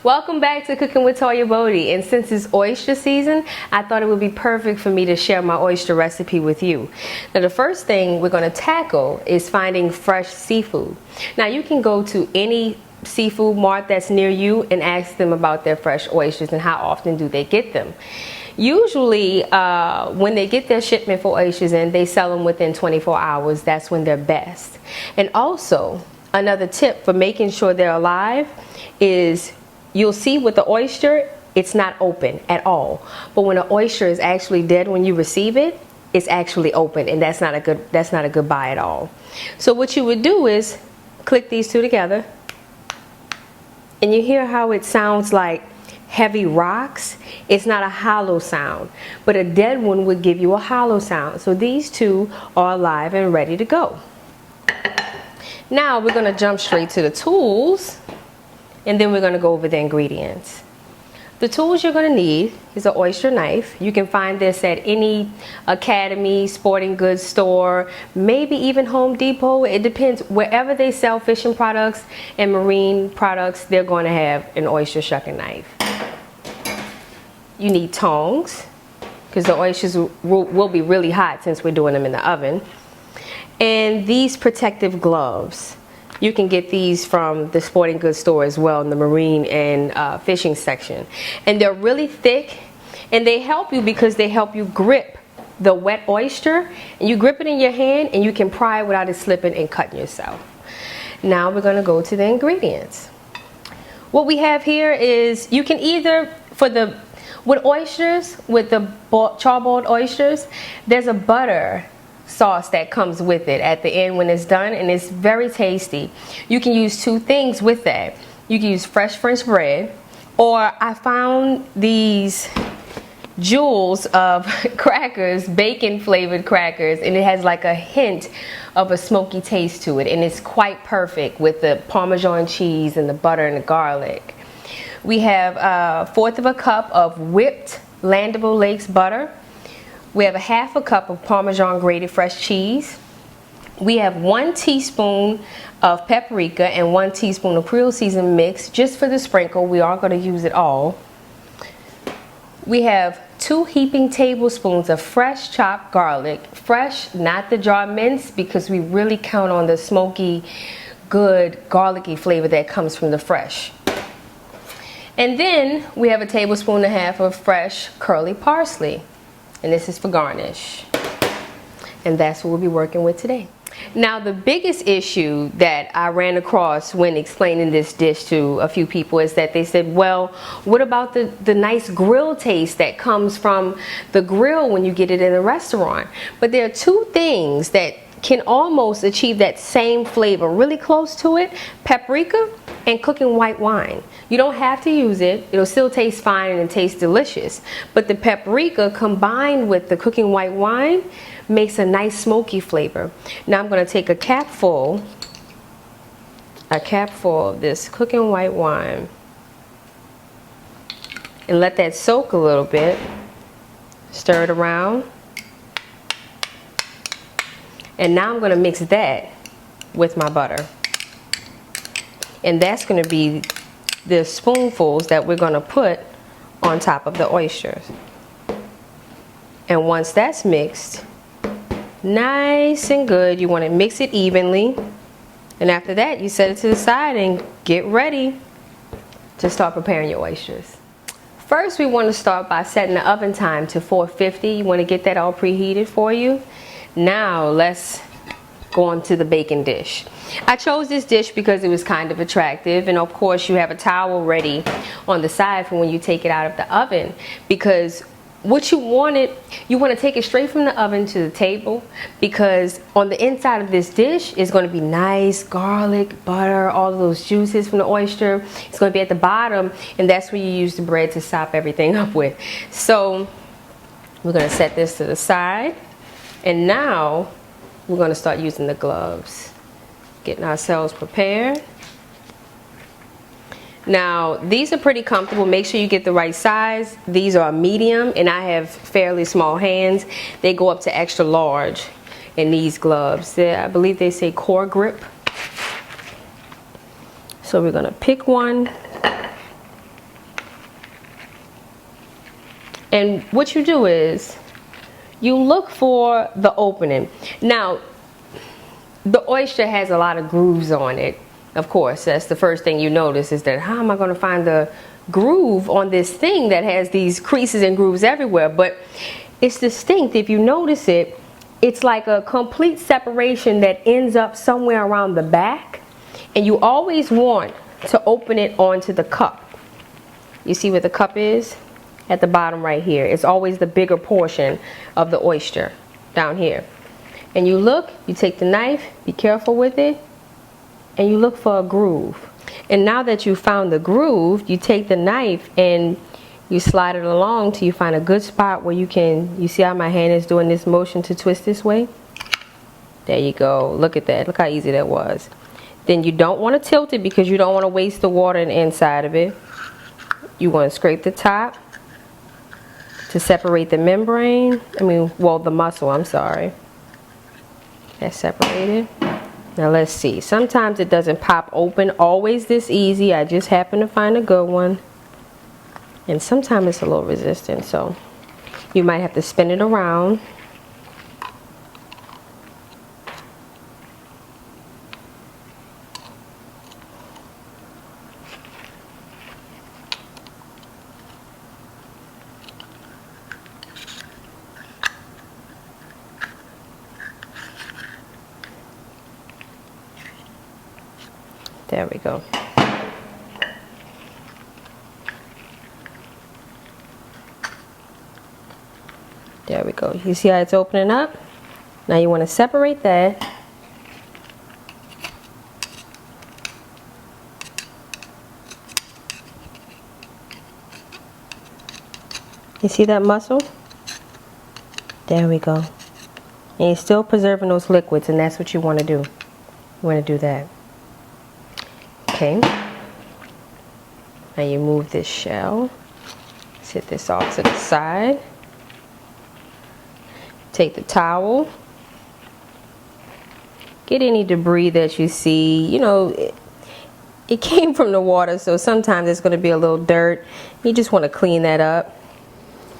Welcome back to Cooking with Toya Bodie, and since it's oyster season, I thought it would be perfect for me to share my oyster recipe with you. Now the first thing we're going to tackle is finding fresh seafood. Now you can go to any seafood mart that's near you and ask them about their fresh oysters and how often do they get them. Usually when they get their shipment for oysters in, they sell them within 24 hours. That's when they're best. And also another tip for making sure they're alive is you'll see with the oyster, it's not open at all. But when an oyster is actually dead when you receive it, it's actually open, and that's not a good buy at all. So what you would do is click these two together, and you hear how it sounds like heavy rocks. It's not a hollow sound, but a dead one would give you a hollow sound. So these two are alive and ready to go. Now we're going to jump straight to the tools, and then we're going to go over the ingredients. The tools you're going to need is an oyster knife. You can find this at any Academy, sporting goods store, maybe even Home Depot. It depends. Wherever they sell fishing products and marine products, they're going to have an oyster shucking knife. You need tongs, because the oysters will be really hot since we're doing them in the oven. And these protective gloves. You can get these from the sporting goods store as well, in the marine and fishing section. And they're really thick, and they help you because they help you grip the wet oyster. And you grip it in your hand, and you can pry it without it slipping and cutting yourself. Now we're going to go to the ingredients. What we have here is, you can either, with oysters, with the charbroiled oysters, there's a butter sauce that comes with it at the end when it's done, and it's very tasty. You can use two things with that. You can use fresh French bread, or I found these jewels of crackers, bacon flavored crackers, and it has like a hint of a smoky taste to it, and it's quite perfect with the Parmesan cheese and the butter and the garlic. We have 1/4 of a cup of whipped Landable Lakes butter. We have 1/2 cup of Parmesan grated fresh cheese. We have 1 teaspoon of paprika and 1 teaspoon of Creole season mix, just for the sprinkle. We are going to use it all. We have 2 heaping tablespoons of fresh chopped garlic. Fresh, not the jar mince, because we really count on the smoky, good garlicky flavor that comes from the fresh. And then we have 1.5 tablespoons of fresh curly parsley. And this is for garnish. And that's what we'll be working with today. Now the biggest issue that I ran across when explaining this dish to a few people is that they said, well, what about the nice grill taste that comes from the grill when you get it in a restaurant? But there are 2 things that can almost achieve that same flavor, really close to it: paprika and cooking white wine. You don't have to use it. It'll still taste fine and it tastes delicious. But the paprika combined with the cooking white wine makes a nice smoky flavor. Now I'm going to take a cap full of this cooking white wine and let that soak a little bit. Stir it around. And now I'm going to mix that with my butter. And that's going to be the spoonfuls that we're going to put on top of the oysters. And once that's mixed nice and good, you want to mix it evenly. And after that, you set it to the side and get ready to start preparing your oysters. First, we want to start by setting the oven time to 450. You want to get that all preheated for you. Now let's go on to the bacon dish. I chose this dish because it was kind of attractive, and of course you have a towel ready on the side for when you take it out of the oven, because what you want to take it straight from the oven to the table, because on the inside of this dish is going to be nice garlic, butter, all of those juices from the oyster. It's going to be at the bottom, and that's where you use the bread to sop everything up with. So we're going to set this to the side, and now we're going to start using the gloves, getting ourselves prepared. Now, these are pretty comfortable. Make sure you get the right size. These are medium, and I have fairly small hands. They go up to extra large in these gloves. I believe they say core grip. So we're gonna pick one. And what you do is, you look for the opening. Now, the oyster has a lot of grooves on it. Of course, that's the first thing you notice, is that how am I going to find the groove on this thing that has these creases and grooves everywhere? But it's distinct. If you notice it, it's like a complete separation that ends up somewhere around the back. And you always want to open it onto the cup. You see where the cup is? At the bottom right here. It's always the bigger portion of the oyster down here. And you look, you take the knife, be careful with it, and you look for a groove. And now that you found the groove, you take the knife and you slide it along till you find a good spot where you see how my hand is doing this motion to twist this way? There you go. Look at that. Look how easy that was. Then you don't want to tilt it because you don't want to waste the water in the inside of it. You want to scrape the top to separate the membrane. The muscle, I'm sorry. That's separated. Now let's see. Sometimes it doesn't pop open always this easy. I just happen to find a good one. And sometimes it's a little resistant, so you might have to spin it around. There we go. There we go. You see how it's opening up? Now you want to separate that. You see that muscle? There we go. And you're still preserving those liquids, and that's what you want to do. You want to do that. Okay. Now you move this shell. Set this off to the side. Take the towel. Get any debris that you see. You know, it came from the water, so sometimes there's going to be a little dirt. You just want to clean that up.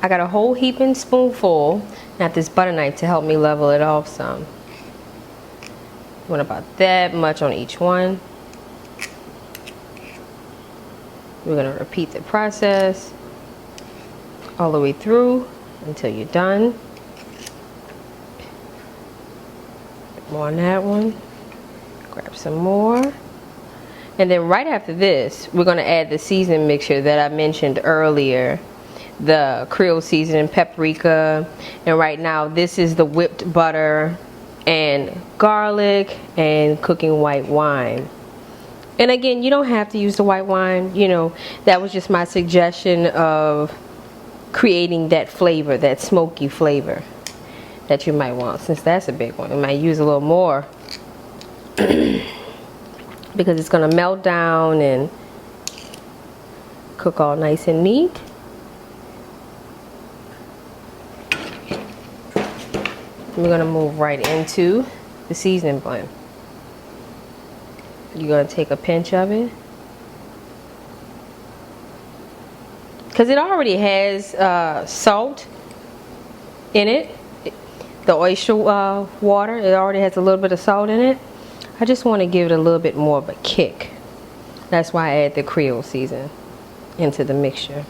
I got a whole heaping spoonful. Got this butter knife to help me level it off some. Want about that much on each one. We're going to repeat the process all the way through until you're done. More on that one. Grab some more. And then right after this, we're going to add the seasoning mixture that I mentioned earlier. The Creole seasoning, paprika. And right now, this is the whipped butter and garlic and cooking white wine. And again, you don't have to use the white wine. You know, that was just my suggestion of creating that flavor, that smoky flavor that you might want. Since that's a big one, you might use a little more because it's going to melt down and cook all nice and neat. We're going to move right into the seasoning blend. You're going to take a pinch of it. Because it already has salt in it. The oyster water, it already has a little bit of salt in it. I just want to give it a little bit more of a kick. That's why I add the Creole season into the mixture.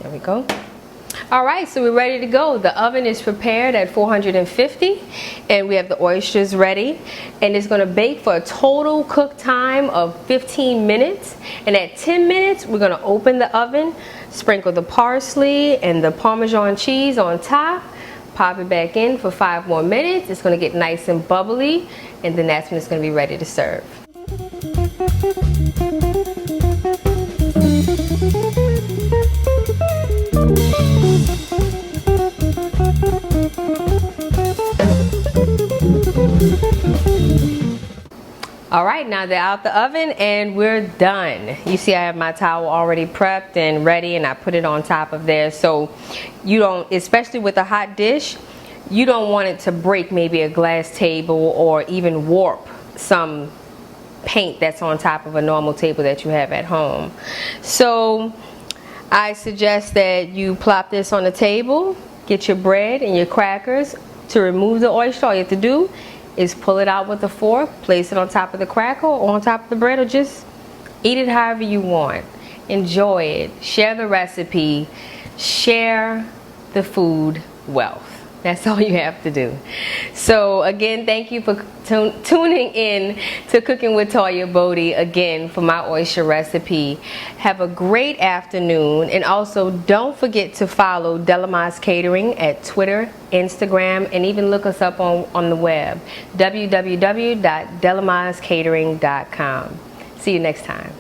There we go. Alright, so we're ready to go. The oven is prepared at 450 and we have the oysters ready, and it's going to bake for a total cook time of 15 minutes, and at 10 minutes we're going to open the oven, sprinkle the parsley and the Parmesan cheese on top, pop it back in for 5 more minutes. It's going to get nice and bubbly, and then that's when it's going to be ready to serve. All right, now they're out the oven and we're done. You see I have my towel already prepped and ready, and I put it on top of there, so you don't, especially with a hot dish, you don't want it to break maybe a glass table or even warp some paint that's on top of a normal table that you have at home. So I suggest that you plop this on the table, get your bread and your crackers. To remove the oyster, all you have to do is pull it out with a fork, place it on top of the cracker or on top of the bread, or just eat it however you want. Enjoy it. Share the recipe. Share the food wealth. That's all you have to do. So again, thank you for tuning in to Cooking with Toya Bodie again for my oyster recipe. Have a great afternoon, and also don't forget to follow Delama's Catering at Twitter, Instagram, and even look us up on the web, www.delamascatering.com. See you next time.